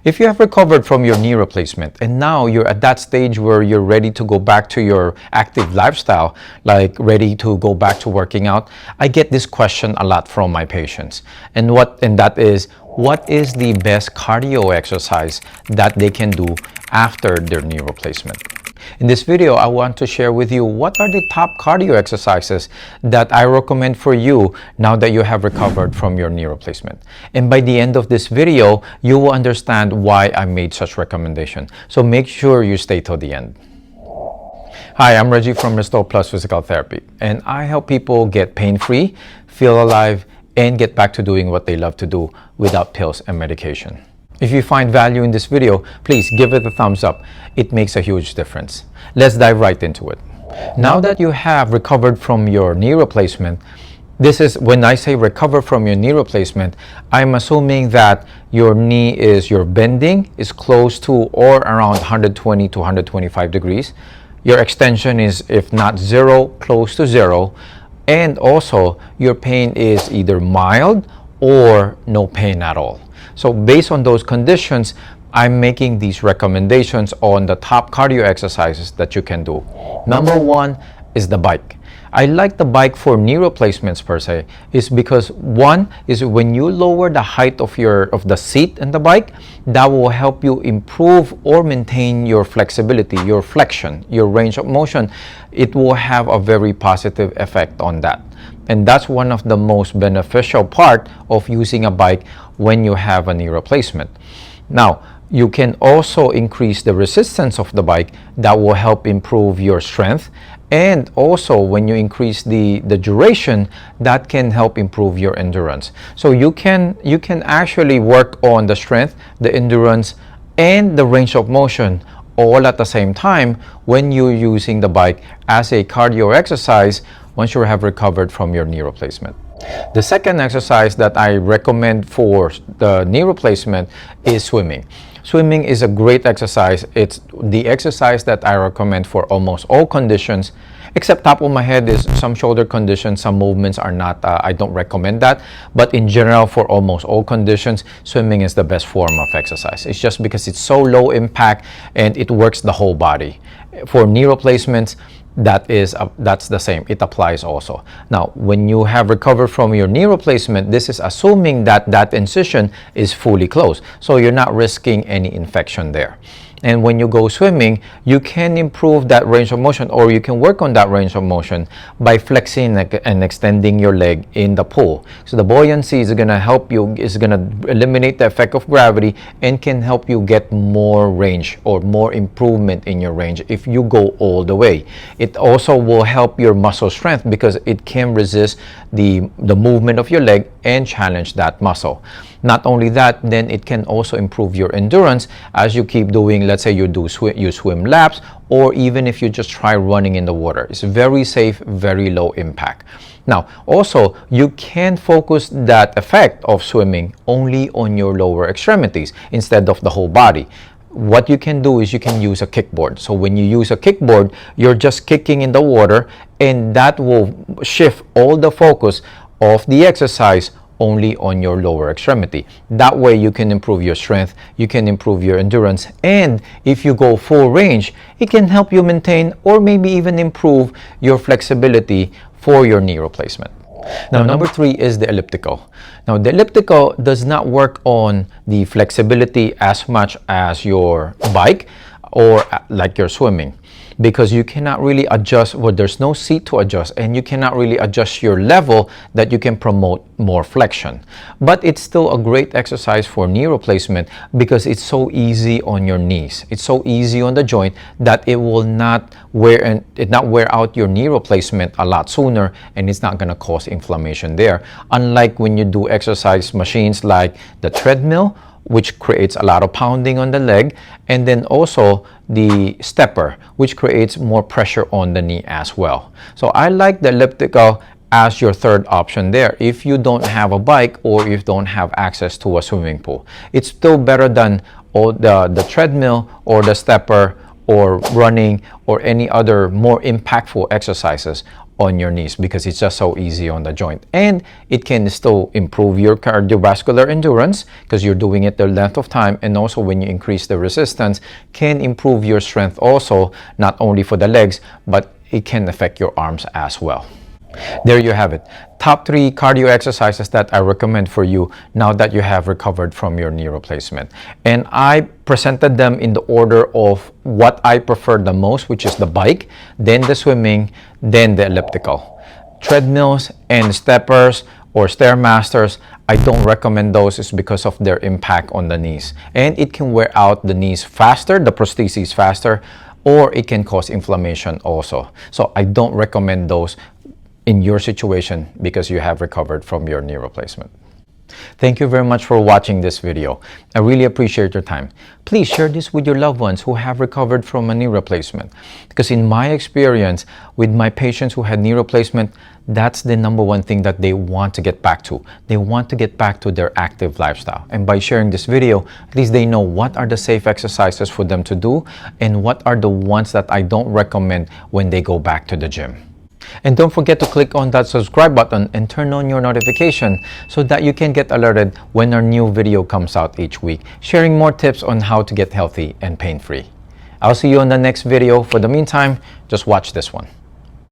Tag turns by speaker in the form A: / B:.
A: If you have recovered from your knee replacement and now you're at that stage where you're ready to go back to your active lifestyle, like ready to go back to working out, I get this question a lot from my patients. And that is, what is the best cardio exercise that they can do after their knee replacement? In this video, I want to share with you what are the top cardio exercises that I recommend for you now that you have recovered from your knee replacement. And by the end of this video, you will understand why I made such recommendation. So make sure you stay till the end. Hi, I'm Reggie from Restore Plus Physical Therapy, and I help people get pain-free, feel alive, and get back to doing what they love to do without pills and medication. If you find value in this video, please give it a thumbs up. It makes a huge difference. Let's dive right into it. Now that you have recovered from your knee replacement, this is when I say recover from your knee replacement, I'm assuming that your bending is close to or around 120 to 125 degrees. Your extension is, if not zero, close to zero. And also your pain is either mild or no pain at all. So based on those conditions, I'm making these recommendations on the top cardio exercises that you can do. Number one is the bike. I like the bike for knee replacements per se, is because one is when you lower the height of the seat in the bike, that will help you improve or maintain your flexibility, your flexion, your range of motion. It will have a very positive effect on that. And that's one of the most beneficial part of using a bike when you have a knee replacement. Now, you can also increase the resistance of the bike. That will help improve your strength. And also when you increase the duration, that can help improve your endurance. So you can actually work on the strength, the endurance, and the range of motion all at the same time when you're using the bike as a cardio exercise once you have recovered from your knee replacement. The second exercise that I recommend for the knee replacement is swimming. Swimming is a great exercise. It's the exercise that I recommend for almost all conditions, except top of my head is some shoulder conditions, some movements are not, I don't recommend that. But in general, for almost all conditions, swimming is the best form of exercise. It's just because it's so low impact and it works the whole body. For knee replacements, that's the same. It applies also. Now, when you have recovered from your knee replacement, this is assuming that incision is fully closed. So you're not risking any infection there. And when you go swimming, you can improve that range of motion, or you can work on that range of motion by flexing and extending your leg in the pool. So the buoyancy is going to help you, is going to eliminate the effect of gravity and can help you get more range or more improvement in your range if you go all the way. It also will help your muscle strength because it can resist the movement of your leg and challenge that muscle. Not only that, then it can also improve your endurance as you keep doing, let's say you swim laps, or even if you just try running in the water. It's very safe, very low impact. Now, also, you can focus that effect of swimming only on your lower extremities instead of the whole body. What you can do is you can use a kickboard. So when you use a kickboard, you're just kicking in the water, and that will shift all the focus of the exercise only on your lower extremity. That way you can improve your strength, you can improve your endurance, and if you go full range, it can help you maintain or maybe even improve your flexibility for your knee replacement. Now, number three is the elliptical. Now, the elliptical does not work on the flexibility as much as your bike or like your swimming, because you cannot really adjust, well, there's no seat to adjust, and you cannot really adjust your level that you can promote more flexion. But it's still a great exercise for knee replacement because it's so easy on your knees. It's so easy on the joint that it will not wear out your knee replacement a lot sooner, and it's not going to cause inflammation there. Unlike when you do exercise machines like the treadmill, which creates a lot of pounding on the leg, and then also the stepper, which creates more pressure on the knee as well. So I like the elliptical as your third option there if you don't have a bike or if you don't have access to a swimming pool. It's still better than the treadmill or the stepper or running or any other more impactful exercises on your knees because it's just so easy on the joint. And it can still improve your cardiovascular endurance because you're doing it the length of time, and also when you increase the resistance, can improve your strength also, not only for the legs, but it can affect your arms as well. There you have it. Top 3 cardio exercises that I recommend for you now that you have recovered from your knee replacement. And I presented them in the order of what I prefer the most, which is the bike, then the swimming, then the elliptical. Treadmills and steppers or stairmasters, I don't recommend those. Is because of their impact on the knees. And it can wear out the knees faster, the prosthesis faster, or it can cause inflammation also. So I don't recommend those in your situation because you have recovered from your knee replacement. Thank you very much for watching this video. I really appreciate your time. Please share this with your loved ones who have recovered from a knee replacement. Because in my experience with my patients who had knee replacement, that's the number one thing that they want to get back to. They want to get back to their active lifestyle. And by sharing this video, at least they know what are the safe exercises for them to do and what are the ones that I don't recommend when they go back to the gym. And don't forget to click on that subscribe button and turn on your notification so that you can get alerted when our new video comes out each week, sharing more tips on how to get healthy and pain-free. I'll see you on the next video. For the meantime, just watch this one.